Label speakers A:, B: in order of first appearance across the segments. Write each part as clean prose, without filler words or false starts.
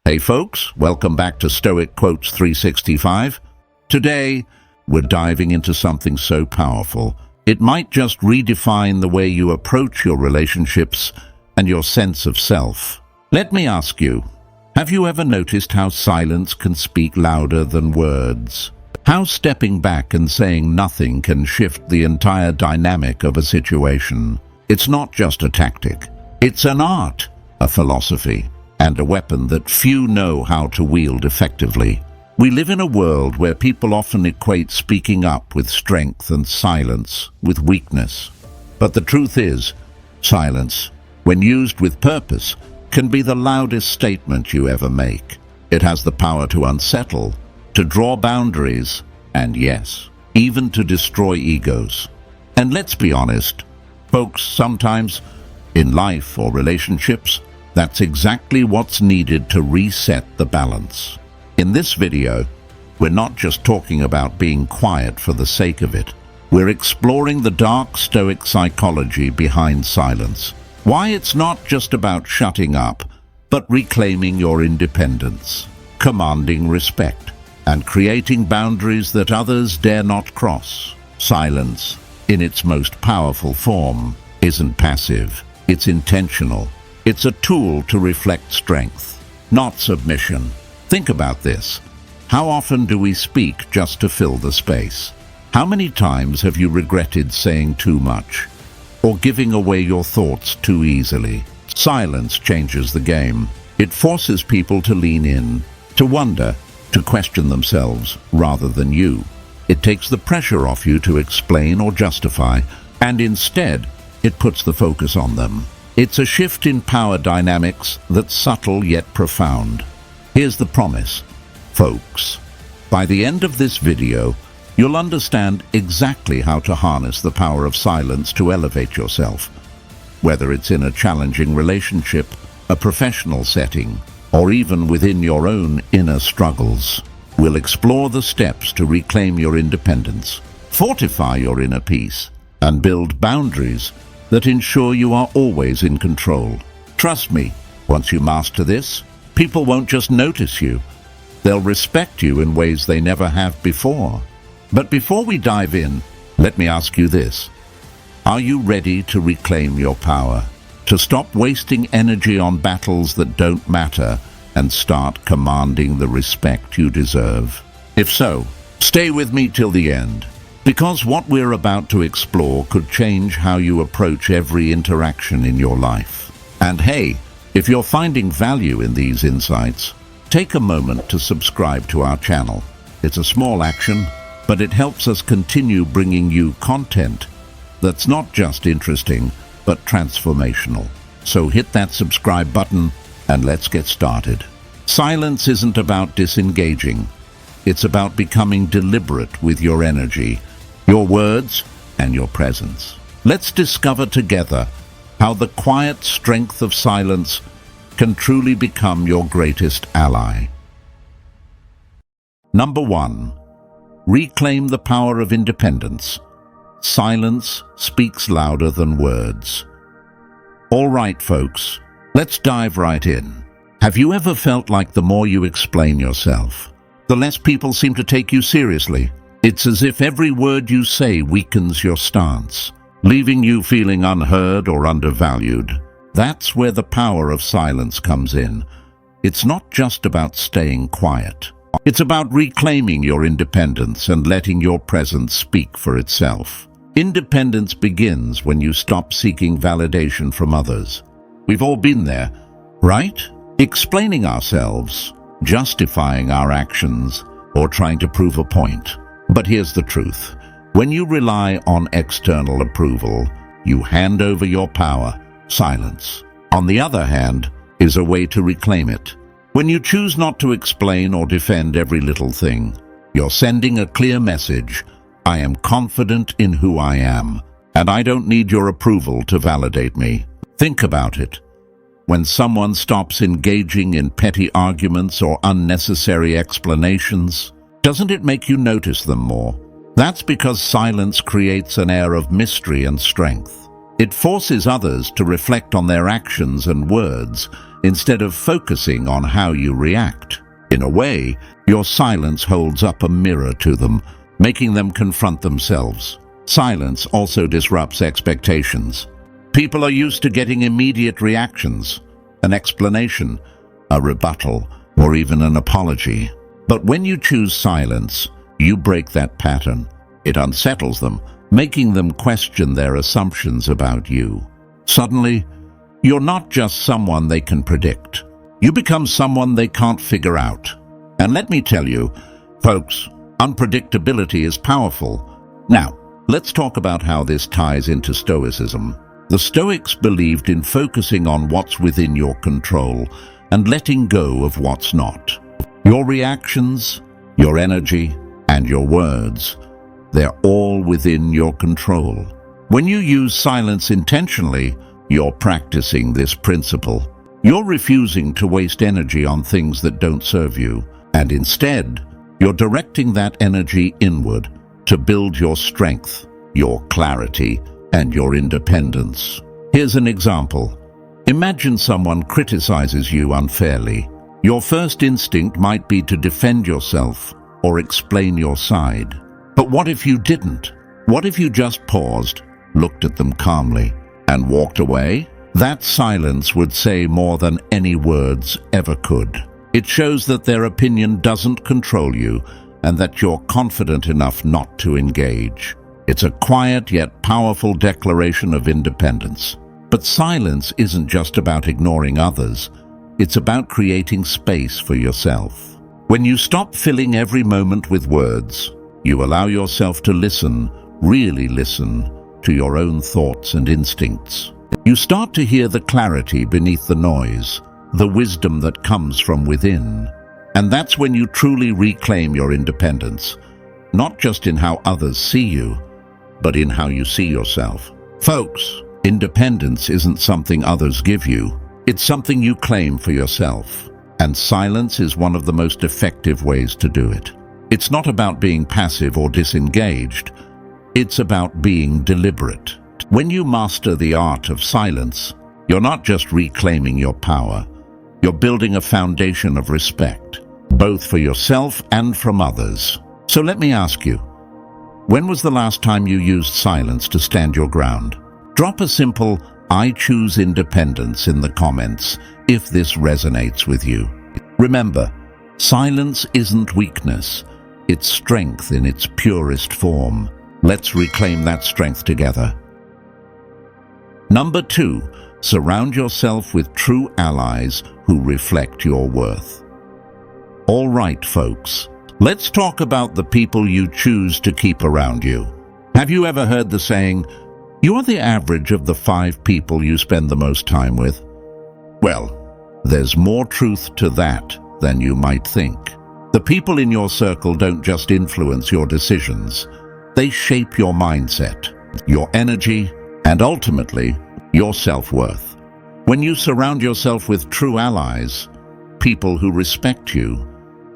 A: Hey folks, welcome back to Stoic Quotes 365. Today, we're diving into something so powerful. It might just redefine the way you approach your relationships and your sense of self. Let me ask you, have you ever noticed how silence can speak louder than words? How stepping back and saying nothing can shift the entire dynamic of a situation? It's not just a tactic. It's an art, a philosophy, and a weapon that few know how to wield effectively. We live in a world where people often equate speaking up with strength and silence with weakness. But the truth is, silence, when used with purpose, can be the loudest statement you ever make. It has the power to unsettle, to draw boundaries, and yes, even to destroy egos. And let's be honest, folks, sometimes in life or relationships, that's exactly what's needed to reset the balance. In this video, we're not just talking about being quiet for the sake of it. We're exploring the dark Stoic psychology behind silence. Why it's not just about shutting up, but reclaiming your independence, commanding respect, and creating boundaries that others dare not cross. Silence, in its most powerful form, isn't passive. It's intentional. It's a tool to reflect strength, not submission. Think about this. How often do we speak just to fill the space? How many times have you regretted saying too much or giving away your thoughts too easily? Silence changes the game. It forces people to lean in, to wonder, to question themselves rather than you. It takes the pressure off you to explain or justify, and instead, it puts the focus on them. It's a shift in power dynamics that's subtle yet profound. Here's the promise, folks. By the end of this video, you'll understand exactly how to harness the power of silence to elevate yourself. Whether it's in a challenging relationship, a professional setting, or even within your own inner struggles, we'll explore the steps to reclaim your independence, fortify your inner peace, and build boundaries that ensure you are always in control. Trust me, once you master this, people won't just notice you. They'll respect you in ways they never have before. But before we dive in, let me ask you this. Are you ready to reclaim your power? To stop wasting energy on battles that don't matter and start commanding the respect you deserve? If so, stay with me till the end, because what we're about to explore could change how you approach every interaction in your life. And hey, if you're finding value in these insights, take a moment to subscribe to our channel. It's a small action, but it helps us continue bringing you content that's not just interesting, but transformational. So hit that subscribe button and let's get started. Silence isn't about disengaging. It's about becoming deliberate with your energy, your words, and your presence. Let's discover together how the quiet strength of silence can truly become your greatest ally. Number 1. Reclaim the power of independence. Silence speaks louder than words. All right, folks, let's dive right in. Have you ever felt like the more you explain yourself, the less people seem to take you seriously? It's as if every word you say weakens your stance, leaving you feeling unheard or undervalued. That's where the power of silence comes in. It's not just about staying quiet. It's about reclaiming your independence and letting your presence speak for itself. Independence begins when you stop seeking validation from others. We've all been there, right? Explaining ourselves, justifying our actions, or trying to prove a point. But here's the truth. When you rely on external approval, you hand over your power. Silence, on the other hand, is a way to reclaim it. When you choose not to explain or defend every little thing, you're sending a clear message. I am confident in who I am, and I don't need your approval to validate me. Think about it. When someone stops engaging in petty arguments or unnecessary explanations, doesn't it make you notice them more? That's because silence creates an air of mystery and strength. It forces others to reflect on their actions and words instead of focusing on how you react. In a way, your silence holds up a mirror to them, making them confront themselves. Silence also disrupts expectations. People are used to getting immediate reactions, an explanation, a rebuttal, or even an apology. But when you choose silence, you break that pattern. It unsettles them, making them question their assumptions about you. Suddenly, you're not just someone they can predict. You become someone they can't figure out. And let me tell you, folks, unpredictability is powerful. Now, let's talk about how this ties into Stoicism. The Stoics believed in focusing on what's within your control and letting go of what's not. Your reactions, your energy, and your words, they're all within your control. When you use silence intentionally, you're practicing this principle. You're refusing to waste energy on things that don't serve you, and instead, you're directing that energy inward to build your strength, your clarity, and your independence. Here's an example. Imagine someone criticizes you unfairly. Your first instinct might be to defend yourself or explain your side. But what if you didn't? What if you just paused, looked at them calmly, and walked away? That silence would say more than any words ever could. It shows that their opinion doesn't control you and that you're confident enough not to engage. It's a quiet yet powerful declaration of independence. But silence isn't just about ignoring others. It's about creating space for yourself. When you stop filling every moment with words, you allow yourself to listen, really listen, to your own thoughts and instincts. You start to hear the clarity beneath the noise, the wisdom that comes from within. And that's when you truly reclaim your independence, not just in how others see you, but in how you see yourself. Folks, independence isn't something others give you. It's something you claim for yourself. And silence is one of the most effective ways to do it. It's not about being passive or disengaged. It's about being deliberate. When you master the art of silence, you're not just reclaiming your power. You're building a foundation of respect, both for yourself and from others. So let me ask you, when was the last time you used silence to stand your ground? Drop a simple "I choose independence" in the comments if this resonates with you. Remember, silence isn't weakness. It's strength in its purest form. Let's reclaim that strength together. Number 2, surround yourself with true allies who reflect your worth. All right, folks, let's talk about the people you choose to keep around you. Have you ever heard the saying, "You are the average of the 5 people you spend the most time with"? Well, there's more truth to that than you might think. The people in your circle don't just influence your decisions. They shape your mindset, your energy, and ultimately, your self-worth. When you surround yourself with true allies, people who respect you,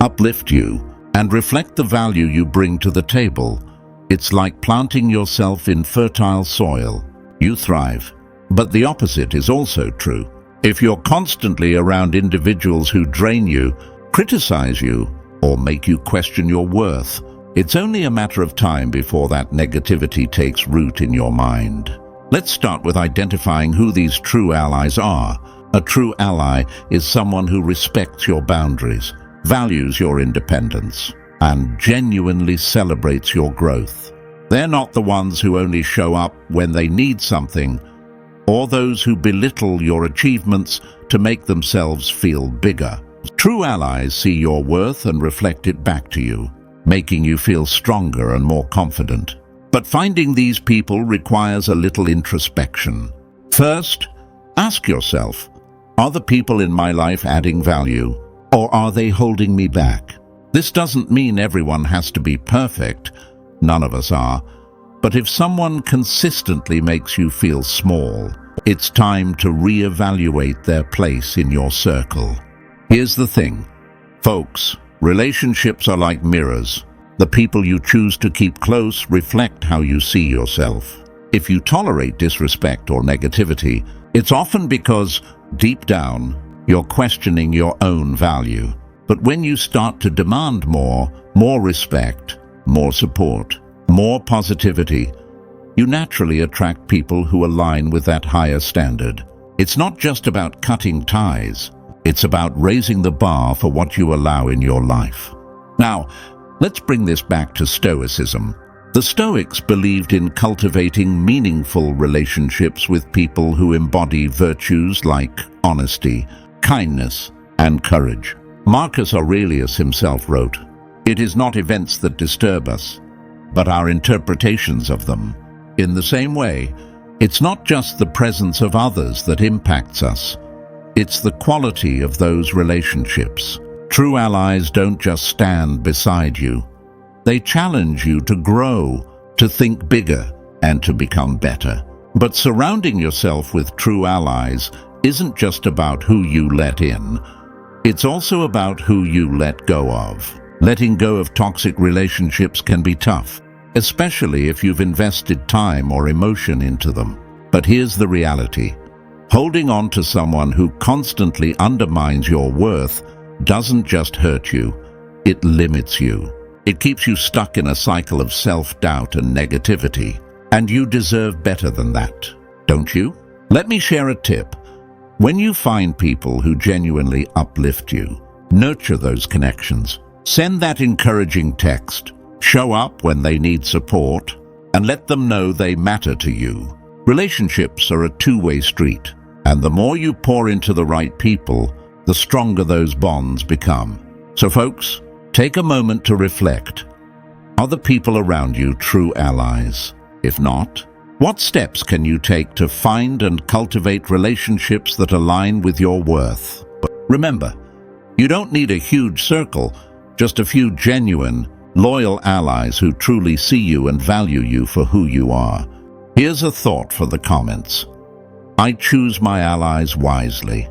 A: uplift you, and reflect the value you bring to the table, it's like planting yourself in fertile soil. You thrive. But the opposite is also true. If you're constantly around individuals who drain you, criticize you, or make you question your worth, it's only a matter of time before that negativity takes root in your mind. Let's start with identifying who these true allies are. A true ally is someone who respects your boundaries, values your independence, and genuinely celebrates your growth. They're not the ones who only show up when they need something, or those who belittle your achievements to make themselves feel bigger. True allies see your worth and reflect it back to you, making you feel stronger and more confident. But finding these people requires a little introspection. First, ask yourself, are the people in my life adding value, or are they holding me back? This doesn't mean everyone has to be perfect. None of us are. But if someone consistently makes you feel small, it's time to reevaluate their place in your circle. Here's the thing, folks, relationships are like mirrors. The people you choose to keep close reflect how you see yourself. If you tolerate disrespect or negativity, it's often because, deep down, You're questioning your own value. But when you start to demand more respect, more support, more positivity, you naturally attract people who align with that higher standard. It's not just about cutting ties. It's about raising the bar for what you allow in your life. Now, let's bring this back to Stoicism. The Stoics believed in cultivating meaningful relationships with people who embody virtues like honesty, kindness, and courage. Marcus Aurelius himself wrote, "It is not events that disturb us, but our interpretations of them." In the same way, it's not just the presence of others that impacts us. It's the quality of those relationships. True allies don't just stand beside you. They challenge you to grow, to think bigger, and to become better. But surrounding yourself with true allies isn't just about who you let in. It's also about who you let go of. Letting go of toxic relationships can be tough, especially if you've invested time or emotion into them. But here's the reality. Holding on to someone who constantly undermines your worth doesn't just hurt you, it limits you. It keeps you stuck in a cycle of self-doubt and negativity. And you deserve better than that, don't you? Let me share a tip. When you find people who genuinely uplift you, nurture those connections. Send that encouraging text. Show up when they need support, and let them know they matter to you. Relationships are a two-way street, and the more you pour into the right people, the stronger those bonds become. So folks, take a moment to reflect. Are the people around you true allies? If not, what steps can you take to find and cultivate relationships that align with your worth? Remember, you don't need a huge circle, just a few genuine, loyal allies who truly see you and value you for who you are. Here's a thought for the comments. I choose my allies wisely.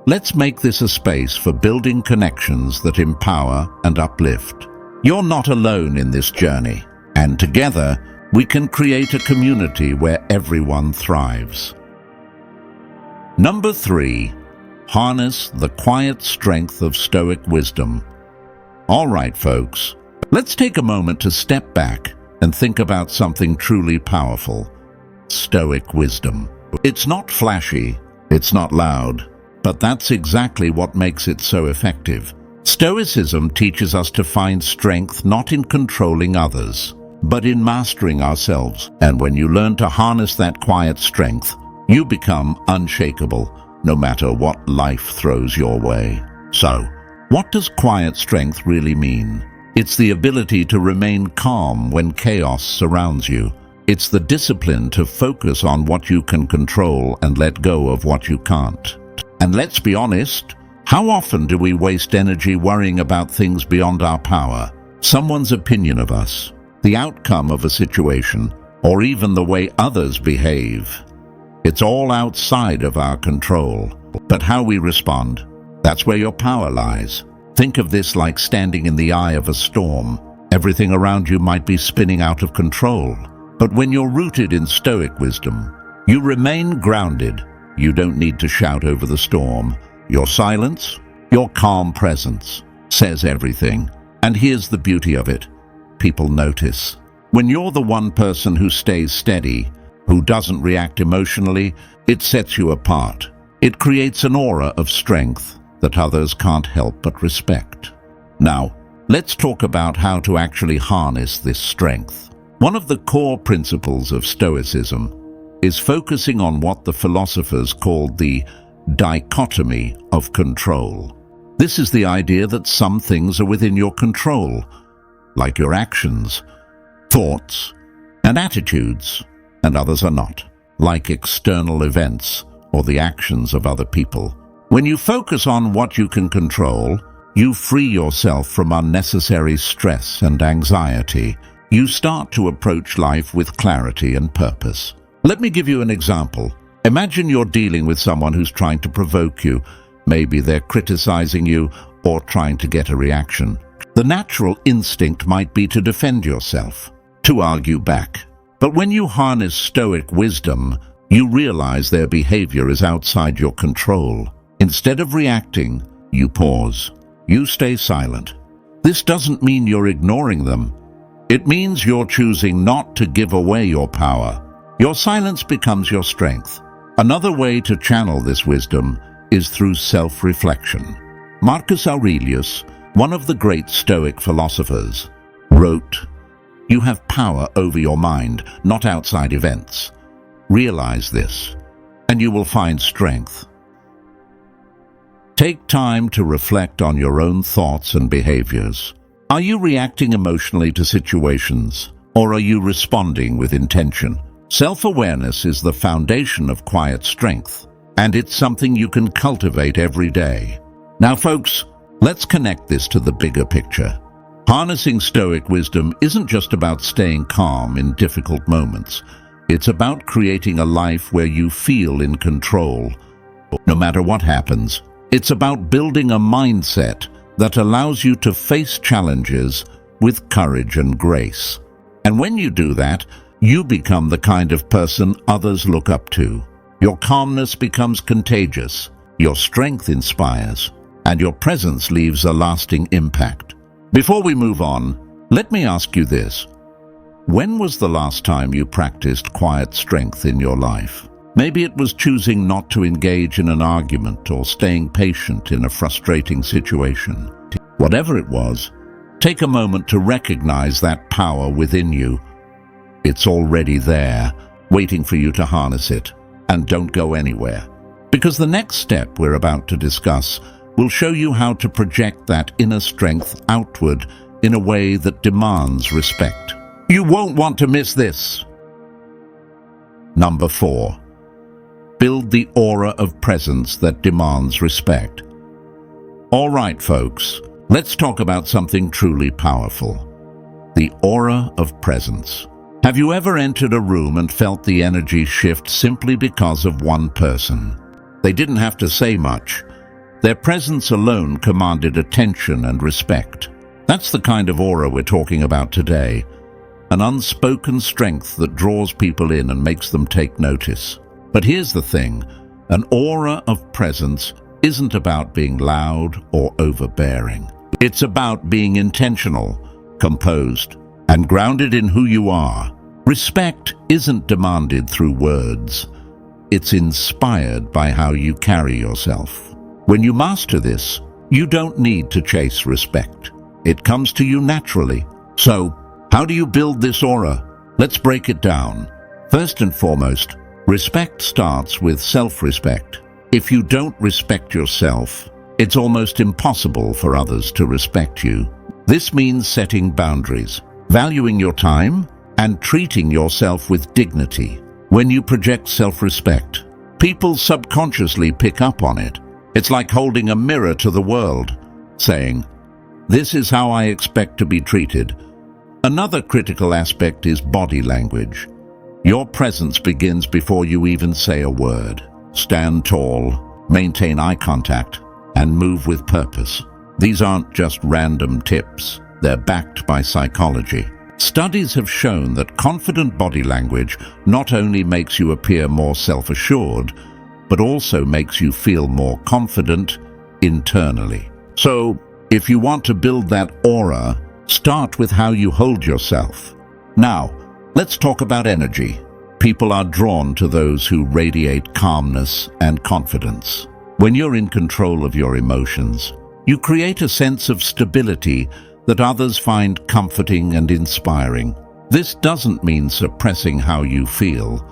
A: Let's make this a space for building connections that empower and uplift. You're not alone in this journey, and together, we can create a community where everyone thrives. Number 3, harness the quiet strength of Stoic wisdom. All right, folks, let's take a moment to step back and think about something truly powerful. Stoic wisdom. It's not flashy, it's not loud, but that's exactly what makes it so effective. Stoicism teaches us to find strength not in controlling others, but in mastering ourselves. And when you learn to harness that quiet strength, you become unshakable, no matter what life throws your way. So, what does quiet strength really mean? It's the ability to remain calm when chaos surrounds you. It's the discipline to focus on what you can control and let go of what you can't. And let's be honest, how often do we waste energy worrying about things beyond our power? Someone's opinion of us, the outcome of a situation, or even the way others behave. It's all outside of our control. But how we respond, that's where your power lies. Think of this like standing in the eye of a storm. Everything around you might be spinning out of control. But when you're rooted in Stoic wisdom, you remain grounded. You don't need to shout over the storm. Your silence, your calm presence, says everything. And here's the beauty of it. People notice. When you're the one person who stays steady, who doesn't react emotionally, it sets you apart. It creates an aura of strength that others can't help but respect. Now, let's talk about how to actually harness this strength. One of the core principles of Stoicism is focusing on what the philosophers called the dichotomy of control. This is the idea that some things are within your control, like your actions, thoughts, and attitudes, and others are not, like external events or the actions of other people. When you focus on what you can control, you free yourself from unnecessary stress and anxiety. You start to approach life with clarity and purpose. Let me give you an example. Imagine you're dealing with someone who's trying to provoke you. Maybe they're criticizing you or trying to get a reaction. The natural instinct might be to defend yourself, to argue back. But when you harness Stoic wisdom, You realize their behavior is outside your control. Instead of reacting, you pause. You stay silent. This doesn't mean you're ignoring them. It means you're choosing not to give away your power. Your silence becomes your strength. Another way to channel this wisdom is through self-reflection. Marcus Aurelius, one of the great Stoic philosophers, wrote, "You have power over your mind, not outside events. Realize this, and you will find strength." Take time to reflect on your own thoughts and behaviors. Are you reacting emotionally to situations, or are you responding with intention? Self-awareness is the foundation of quiet strength, and it's something you can cultivate every day. Now, folks, let's connect this to the bigger picture. Harnessing Stoic wisdom isn't just about staying calm in difficult moments. It's about creating a life where you feel in control, no matter what happens. It's about building a mindset that allows you to face challenges with courage and grace. And when you do that, you become the kind of person others look up to. Your calmness becomes contagious, your strength inspires, and your presence leaves a lasting impact. Before we move on, let me ask you this. When was the last time you practiced quiet strength in your life? Maybe it was choosing not to engage in an argument or staying patient in a frustrating situation. Whatever it was, take a moment to recognize that power within you. It's already there, waiting for you to harness it. And don't go anywhere, because the next step we're about to discuss will show you how to project that inner strength outward in a way that demands respect. You won't want to miss this. Number 4. Build the aura of presence that demands respect. All right, folks, let's talk about something truly powerful. The aura of presence. Have you ever entered a room and felt the energy shift simply because of one person? They didn't have to say much. Their presence alone commanded attention and respect. That's the kind of aura we're talking about today. An unspoken strength that draws people in and makes them take notice. But here's the thing, an aura of presence isn't about being loud or overbearing. It's about being intentional, composed, and grounded in who you are. Respect isn't demanded through words. It's inspired by how you carry yourself. When you master this, you don't need to chase respect. It comes to you naturally. So, how do you build this aura? Let's break it down. First and foremost, respect starts with self-respect. If you don't respect yourself, it's almost impossible for others to respect you. This means setting boundaries, valuing your time, and treating yourself with dignity. When you project self-respect, people subconsciously pick up on it. It's like holding a mirror to the world, saying, "This is how I expect to be treated." Another critical aspect is body language. Your presence begins before you even say a word. Stand tall, maintain eye contact, and move with purpose. These aren't just random tips. They're backed by psychology. Studies have shown that confident body language not only makes you appear more self-assured, but also makes you feel more confident internally. So, if you want to build that aura, start with how you hold yourself. Now, let's talk about energy. People are drawn to those who radiate calmness and confidence. When you're in control of your emotions, you create a sense of stability that others find comforting and inspiring. This doesn't mean suppressing how you feel.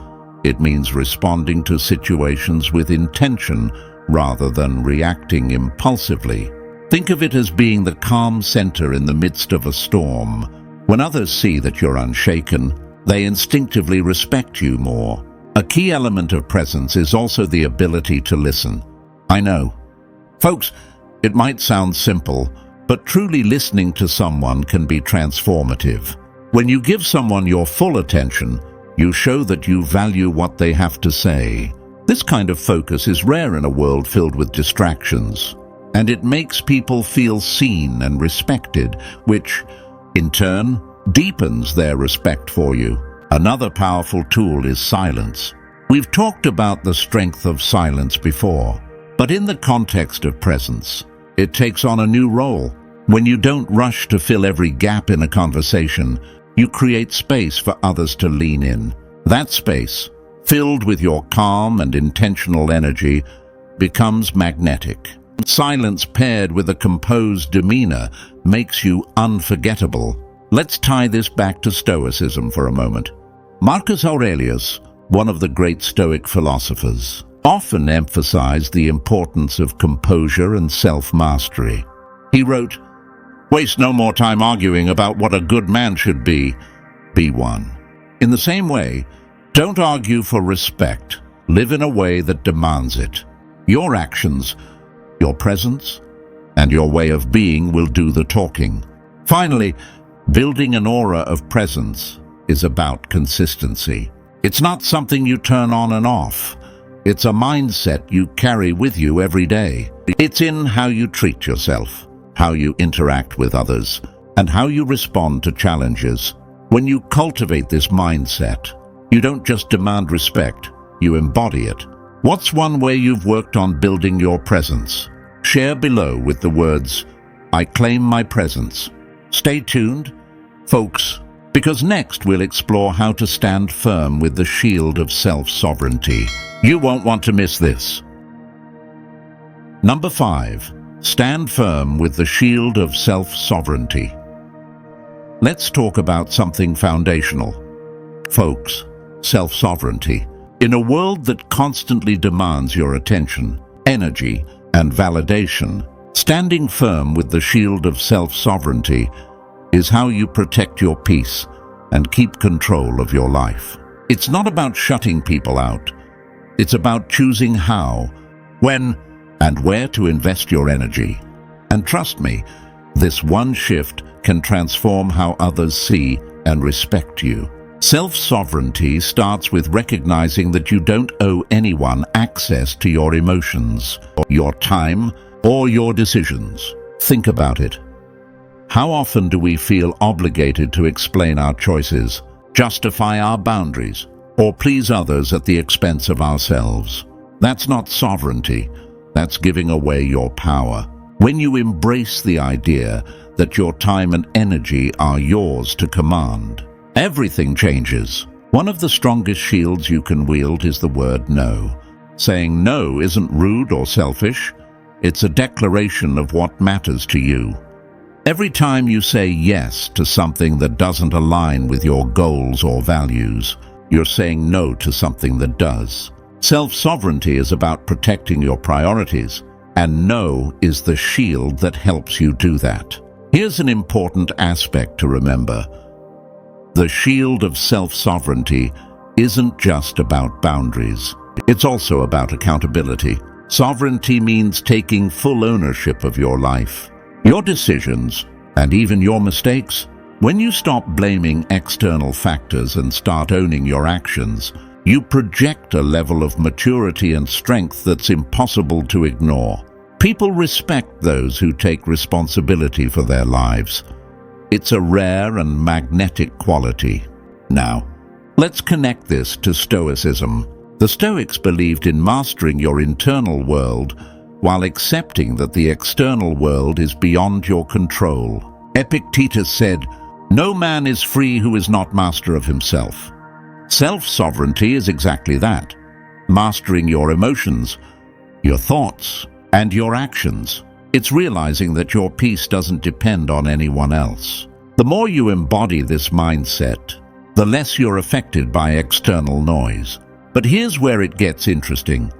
A: It means responding to situations with intention rather than reacting impulsively. Think of it as being the calm center in the midst of a storm. When others see that you're unshaken, they instinctively respect you more. A key element of presence is also the ability to listen. I know. Folks, it might sound simple, but truly listening to someone can be transformative. When you give someone your full attention, you show that you value what they have to say. This kind of focus is rare in a world filled with distractions, and it makes people feel seen and respected, which, in turn, deepens their respect for you. Another powerful tool is silence. We've talked about the strength of silence before, but in the context of presence, it takes on a new role. When you don't rush to fill every gap in a conversation, you create space for others to lean in. That space, filled with your calm and intentional energy, becomes magnetic. Silence paired with a composed demeanor makes you unforgettable. Let's tie this back to Stoicism for a moment. Marcus Aurelius, one of the great Stoic philosophers, often emphasized the importance of composure and self-mastery. He wrote, "Waste no more time arguing about what a good man should be one." In the same way, don't argue for respect. Live in a way that demands it. Your actions, your presence, and your way of being will do the talking. Finally, building an aura of presence is about consistency. It's not something you turn on and off. It's a mindset you carry with you every day. It's in how you treat yourself, how you interact with others, and how you respond to challenges. When you cultivate this mindset, you don't just demand respect, you embody it. What's one way you've worked on building your presence? Share below with the words, "I claim my presence." Stay tuned, folks, because next we'll explore how to stand firm with the shield of self-sovereignty. You won't want to miss this. Number 5. Stand firm with the shield of self-sovereignty. Let's talk about something foundational. Folks, self-sovereignty. In a world that constantly demands your attention, energy, and validation, standing firm with the shield of self-sovereignty is how you protect your peace and keep control of your life. It's not about shutting people out. It's about choosing how, when, and where to invest your energy. And trust me, this one shift can transform how others see and respect you. Self-sovereignty starts with recognizing that you don't owe anyone access to your emotions, your time, or your decisions. Think about it. How often do we feel obligated to explain our choices, justify our boundaries, or please others at the expense of ourselves? That's not sovereignty. That's giving away your power. When you embrace the idea that your time and energy are yours to command, everything changes. One of the strongest shields you can wield is the word no. Saying no isn't rude or selfish. It's a declaration of what matters to you. Every time you say yes to something that doesn't align with your goals or values, you're saying no to something that does. Self-sovereignty is about protecting your priorities, and no is the shield that helps you do that. Here's an important aspect to remember. The shield of self-sovereignty isn't just about boundaries. It's also about accountability. Sovereignty means taking full ownership of your life, your decisions, and even your mistakes. When you stop blaming external factors and start owning your actions, you project a level of maturity and strength that's impossible to ignore. People respect those who take responsibility for their lives. It's a rare and magnetic quality. Now, let's connect this to Stoicism. The Stoics believed in mastering your internal world while accepting that the external world is beyond your control. Epictetus said, "No man is free who is not master of himself." Self-sovereignty is exactly that. Mastering your emotions, your thoughts, and your actions. It's realizing that your peace doesn't depend on anyone else. The more you embody this mindset, the less you're affected by external noise. But here's where it gets interesting.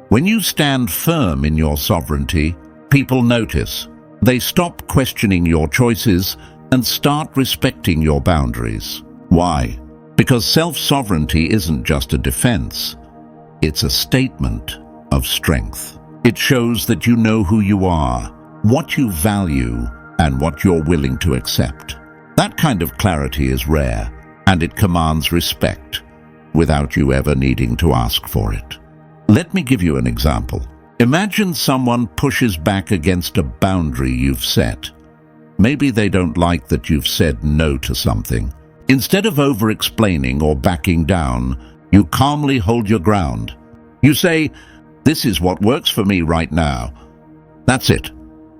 A: When you stand firm in your sovereignty, people notice. They stop questioning your choices and start respecting your boundaries. Why? Because self-sovereignty isn't just a defense. It's a statement of strength. It shows that you know who you are, what you value, and what you're willing to accept. That kind of clarity is rare, and it commands respect without you ever needing to ask for it. Let me give you an example. Imagine someone pushes back against a boundary you've set. Maybe they don't like that you've said no to something. Instead of over-explaining or backing down, You calmly hold your ground. You say, "This is what works for me right now." That's it.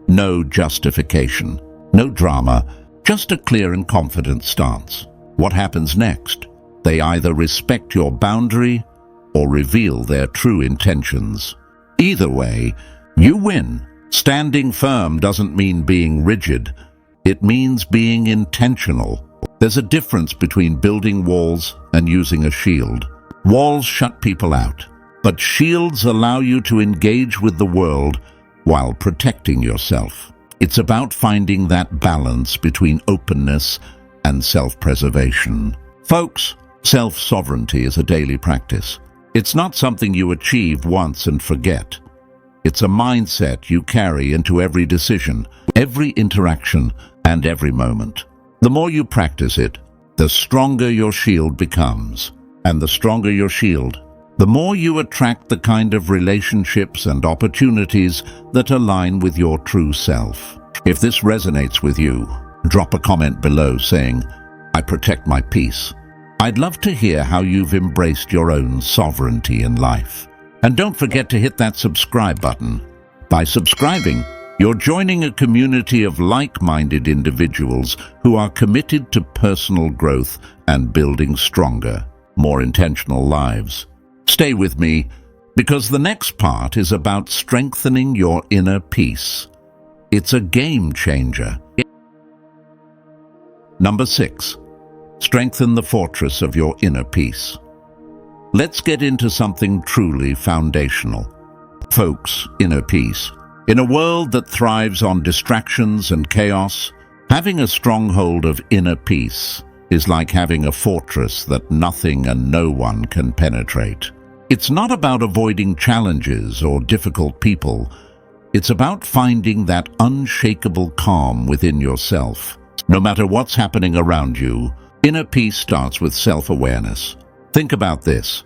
A: No justification, no drama, just a clear and confident stance. What happens next? They either respect your boundary or reveal their true intentions. Either way, you win. Standing firm doesn't mean being rigid. It means being intentional. There's a difference between building walls and using a shield. Walls shut people out, but shields allow you to engage with the world while protecting yourself. It's about finding that balance between openness and self-preservation. Folks, self-sovereignty is a daily practice. It's not something you achieve once and forget. It's a mindset you carry into every decision, every interaction, and every moment. The more you practice it, the stronger your shield becomes. And the stronger your shield, the more you attract the kind of relationships and opportunities that align with your true self. If this resonates with you, drop a comment below saying, "I protect my peace." I'd love to hear how you've embraced your own sovereignty in life. And don't forget to hit that subscribe button. By subscribing, you're joining a community of like-minded individuals who are committed to personal growth and building stronger, more intentional lives. Stay with me, because the next part is about strengthening your inner peace. It's a game changer. Number 6. Strengthen the fortress of your inner peace. Let's get into something truly foundational. Folks, inner peace. In a world that thrives on distractions and chaos, having a stronghold of inner peace is like having a fortress that nothing and no one can penetrate. It's not about avoiding challenges or difficult people. It's about finding that unshakable calm within yourself. No matter what's happening around you, inner peace starts with self-awareness. Think about this.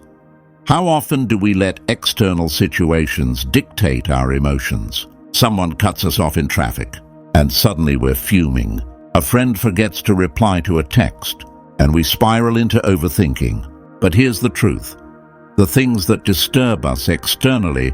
A: How often do we let external situations dictate our emotions? Someone cuts us off in traffic, and suddenly we're fuming. A friend forgets to reply to a text, and we spiral into overthinking. But here's the truth. The things that disturb us externally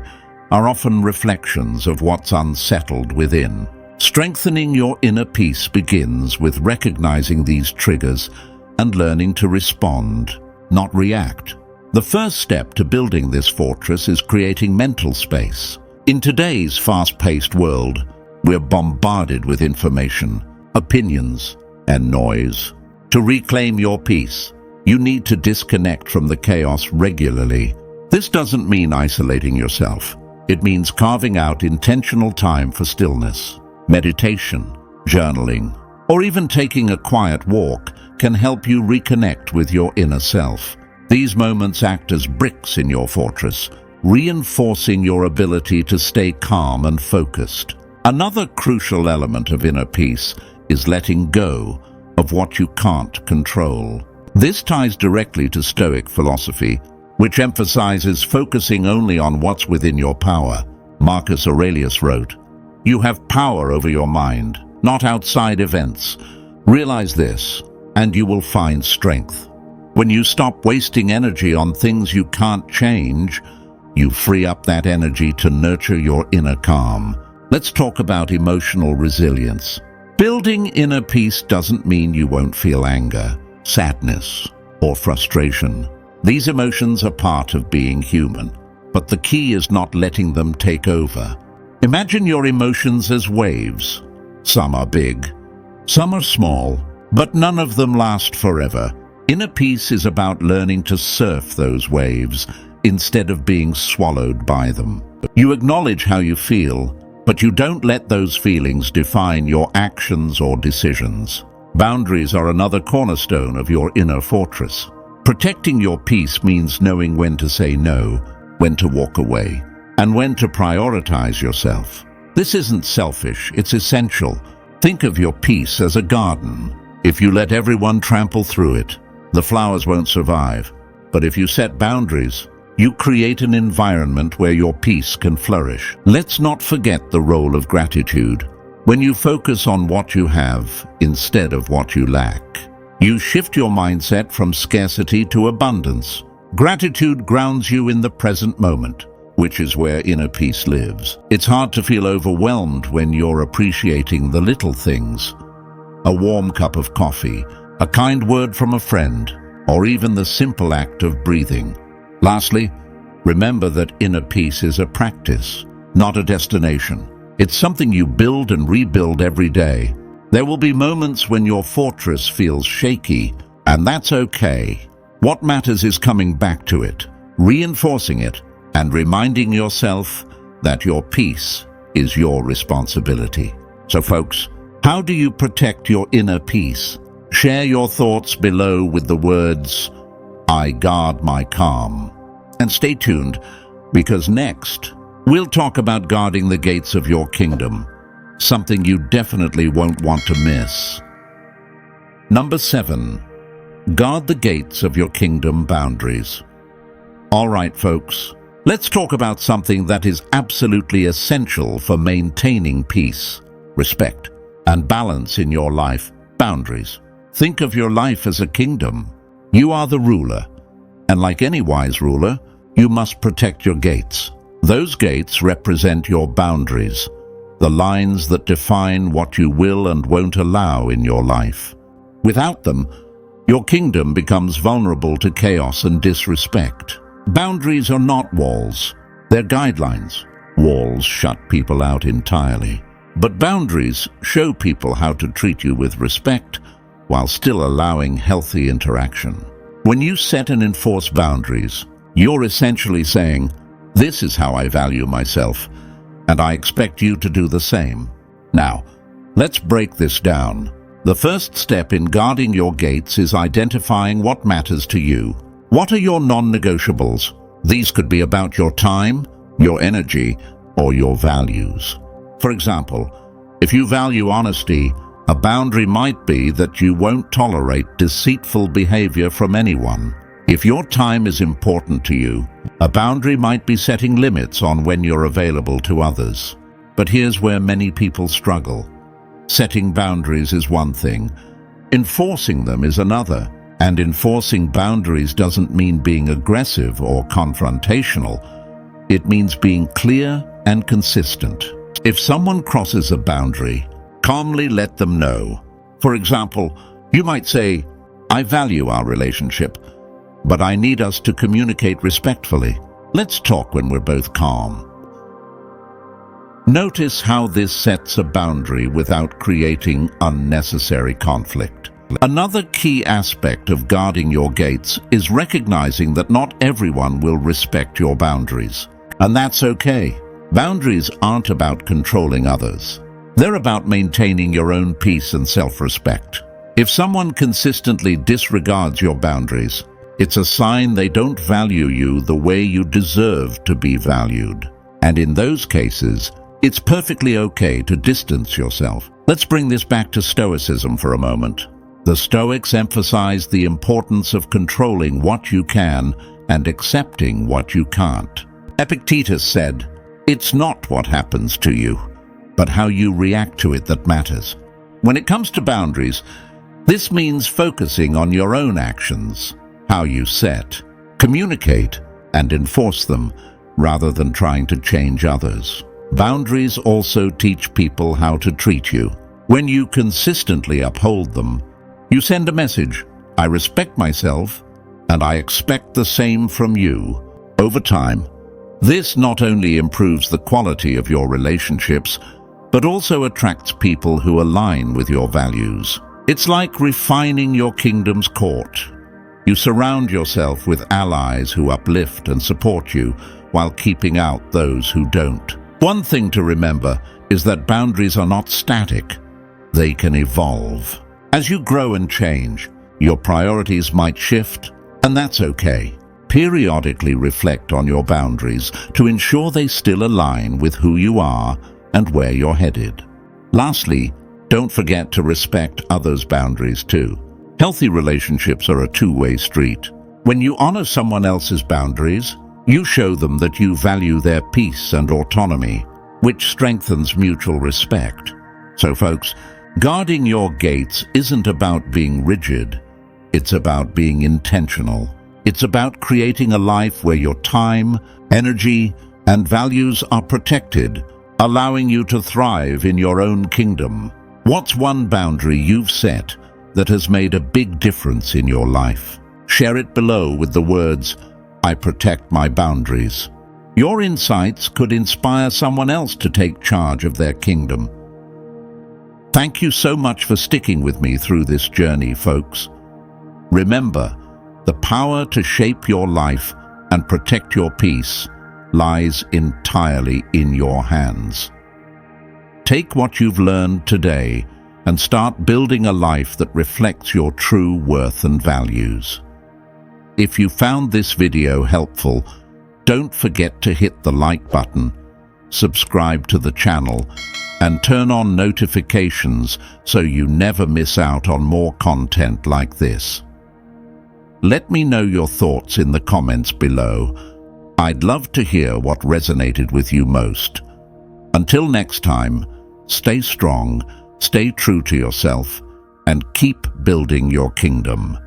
A: are often reflections of what's unsettled within. Strengthening your inner peace begins with recognizing these triggers and learning to respond, not react. The first step to building this fortress is creating mental space. In today's fast-paced world, we're bombarded with information, opinions, and noise. To reclaim your peace, you need to disconnect from the chaos regularly. This doesn't mean isolating yourself. It means carving out intentional time for stillness. Meditation, journaling, or even taking a quiet walk can help you reconnect with your inner self. These moments act as bricks in your fortress, reinforcing your ability to stay calm and focused. Another crucial element of inner peace is letting go of what you can't control. This ties directly to Stoic philosophy, which emphasizes focusing only on what's within your power. Marcus Aurelius wrote, "You have power over your mind, not outside events. Realize this, and you will find strength." When you stop wasting energy on things you can't change, you free up that energy to nurture your inner calm. Let's talk about emotional resilience. Building inner peace doesn't mean you won't feel anger, sadness, or frustration. These emotions are part of being human, but the key is not letting them take over. Imagine your emotions as waves. Some are big, some are small, but none of them last forever. Inner peace is about learning to surf those waves instead of being swallowed by them. You acknowledge how you feel, but you don't let those feelings define your actions or decisions. Boundaries are another cornerstone of your inner fortress. Protecting your peace means knowing when to say no, when to walk away, and when to prioritize yourself. This isn't selfish, it's essential. Think of your peace as a garden. If you let everyone trample through it, the flowers won't survive. But if you set boundaries, you create an environment where your peace can flourish. Let's not forget the role of gratitude. When you focus on what you have instead of what you lack, you shift your mindset from scarcity to abundance. Gratitude grounds you in the present moment, which is where inner peace lives. It's hard to feel overwhelmed when you're appreciating the little things. A warm cup of coffee, a kind word from a friend, or even the simple act of breathing. Lastly, remember that inner peace is a practice, not a destination. It's something you build and rebuild every day. There will be moments when your fortress feels shaky, and that's okay. What matters is coming back to it, reinforcing it, and reminding yourself that your peace is your responsibility. So folks, how do you protect your inner peace? Share your thoughts below with the words, "I guard my calm." And stay tuned, because next, we'll talk about guarding the gates of your kingdom, something you definitely won't want to miss. Number 7. Guard the gates of your kingdom boundaries. All right, folks, let's talk about something that is absolutely essential for maintaining peace, respect, and balance in your life: boundaries. Think of your life as a kingdom. You are the ruler, and like any wise ruler, you must protect your gates. Those gates represent your boundaries, the lines that define what you will and won't allow in your life. Without them, your kingdom becomes vulnerable to chaos and disrespect. Boundaries are not walls, they're guidelines. Walls shut people out entirely. But boundaries show people how to treat you with respect while still allowing healthy interaction. When you set and enforce boundaries, you're essentially saying, "This is how I value myself, and I expect you to do the same." Now, let's break this down. The first step in guarding your gates is identifying what matters to you. What are your non-negotiables? These could be about your time, your energy, or your values. For example, if you value honesty, a boundary might be that you won't tolerate deceitful behavior from anyone. If your time is important to you, a boundary might be setting limits on when you're available to others. But here's where many people struggle. Setting boundaries is one thing, enforcing them is another. And enforcing boundaries doesn't mean being aggressive or confrontational. It means being clear and consistent. If someone crosses a boundary, calmly let them know. For example, you might say, "I value our relationship, but I need us to communicate respectfully. Let's talk when we're both calm." Notice how this sets a boundary without creating unnecessary conflict. Another key aspect of guarding your gates is recognizing that not everyone will respect your boundaries. And that's okay. Boundaries aren't about controlling others. They're about maintaining your own peace and self-respect. If someone consistently disregards your boundaries, it's a sign they don't value you the way you deserve to be valued. And in those cases, it's perfectly okay to distance yourself. Let's bring this back to Stoicism for a moment. The Stoics emphasize the importance of controlling what you can and accepting what you can't. Epictetus said, "It's not what happens to you, but how you react to it that matters." When it comes to boundaries, this means focusing on your own actions, how you set, communicate, and enforce them, rather than trying to change others. Boundaries also teach people how to treat you. When you consistently uphold them, you send a message: "I respect myself, and I expect the same from you." Over time, this not only improves the quality of your relationships, but also attracts people who align with your values. It's like refining your kingdom's court. You surround yourself with allies who uplift and support you, while keeping out those who don't. One thing to remember is that boundaries are not static. They can evolve. As you grow and change, your priorities might shift, and that's okay. Periodically reflect on your boundaries to ensure they still align with who you are and where you're headed. Lastly, don't forget to respect others' boundaries too. Healthy relationships are a two-way street. When you honor someone else's boundaries, you show them that you value their peace and autonomy, which strengthens mutual respect. So folks, guarding your gates isn't about being rigid. It's about being intentional. It's about creating a life where your time, energy, and values are protected, allowing you to thrive in your own kingdom. What's one boundary you've set that has made a big difference in your life? Share it below with the words, "I protect my boundaries." Your insights could inspire someone else to take charge of their kingdom. Thank you so much for sticking with me through this journey, folks. Remember, the power to shape your life and protect your peace lies entirely in your hands. Take what you've learned today and start building a life that reflects your true worth and values. If you found this video helpful, don't forget to hit the like button, subscribe to the channel, and turn on notifications so you never miss out on more content like this. Let me know your thoughts in the comments below. I'd love to hear what resonated with you most. Until next time, stay strong, stay true to yourself, and keep building your kingdom.